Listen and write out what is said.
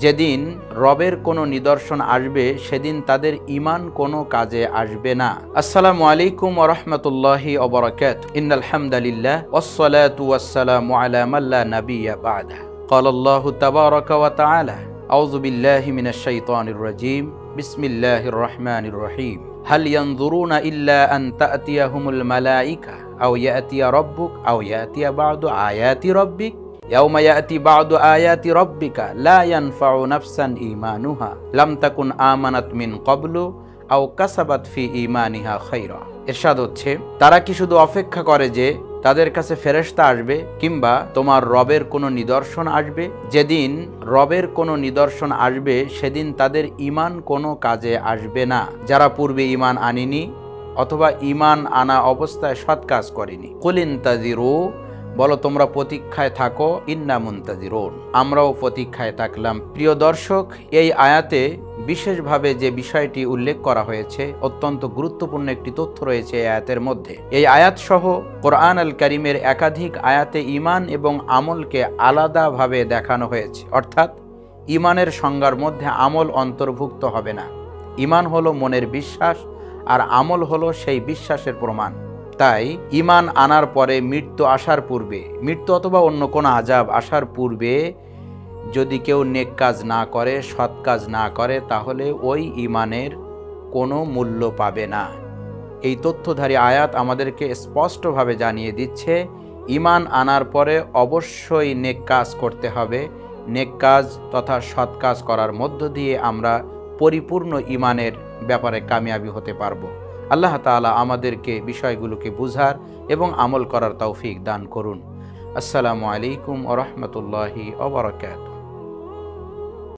যেদিন রবের কোনো নিদর্শন আসবে সেদিন তাদের ঈমান কোনো কাজে আসবে না। আসসালামু আলাইকুম ওয়া রাহমাতুল্লাহি ওয়া বারাকাতুহু। ইন্নাল হামদালিল্লাহ ওয়াসসালাতু ওয়াসসালামু আলা মান লা নাবিয়্যা বা'দা। ক্বালা আল্লাহু তাবারাকা ওয়া তাআলা আউযু বিল্লাহি মিনাশ শাইতানির রাজীম। বিসমিল্লাহির রাহমানির রহিম। হাল ইয়ানজুরুনা ইল্লা আন তা'তিয়াহুমুল মালাইকা আও ইয়াতিয়া রাব্বুক আও ইয়াতিয়া বা'দু আয়াতি রাব্বিক ইয়াউমা ইয়াতি বা'দু আয়াতি রাব্বিকা লা ইয়ানফাউ নাফসান ঈমানুহা লাম তাকুন আমানাত মিন ক্বাবলু আও কাসাবাত ফি ঈমানিহা খায়রা। ইরশাদ হচ্ছে, তারা কি শুধু অপেক্ষা করে যে তাদের কাছে ফেরেশতা আসবে কিংবা তোমার রবের কোনো নিদর্শন আসবে? যেদিন রবের কোনো নিদর্শন আসবে সেদিন তাদের ঈমান কোনো কাজে আসবে না, যারা পূর্বে ঈমান আনেনি অথবা ঈমান আনা অবস্থায় সৎ কাজ করেনি। কুল ইনতাযিরু, বলো তোমরা প্রতীক্ষায় থাকো, ইন্না মুনতাযিরুন, আমরাও প্রতীক্ষায় থাকলাম। প্রিয় দর্শক, এই আয়াতে বিশেষভাবে যে বিষয়টি উল্লেখ করা হয়েছে, অত্যন্ত গুরুত্বপূর্ণ একটি তথ্য রয়েছে এই আয়াতের মধ্যে। এই আয়াত সহ কোরআন আল কারীমের একাধিক আয়াতে ঈমান এবং আমলকে আলাদাভাবে দেখানো হয়েছে, অর্থাৎ ঈমানের সংজ্ঞার মধ্যে আমল অন্তর্ভুক্ত হবে না। ঈমান হলো মনের বিশ্বাস আর আমল হলো সেই বিশ্বাসের প্রমাণ। তাই ঈমান আনার পরে মৃত্যু আসার পূর্বে, মৃত্যু অথবা অন্য কোনো আযাব আসার পূর্বে যদি কেউ নেক কাজ না করে, সৎ কাজ না করে, তাহলে ওই ঈমানের কোনো মূল্য পাবে না। এই তথ্যধারী আয়াত আমাদেরকে স্পষ্টভাবে জানিয়ে দিচ্ছে, ঈমান আনার পরে অবশ্যই নেক কাজ করতে হবে। নেক কাজ তথা সৎ কাজ করার মধ্য দিয়ে আমরা পরিপূর্ণ ঈমানের ব্যাপারে কামিয়াবি হতে পারবো। আল্লাহ তাআলা আমাদেরকে বিষয়গুলোকে বুঝার এবং আমল করার তৌফিক দান করুন। আসসালামু আলাইকুম ওয়া রাহমাতুল্লাহি ওয়া বারাকাতুহু।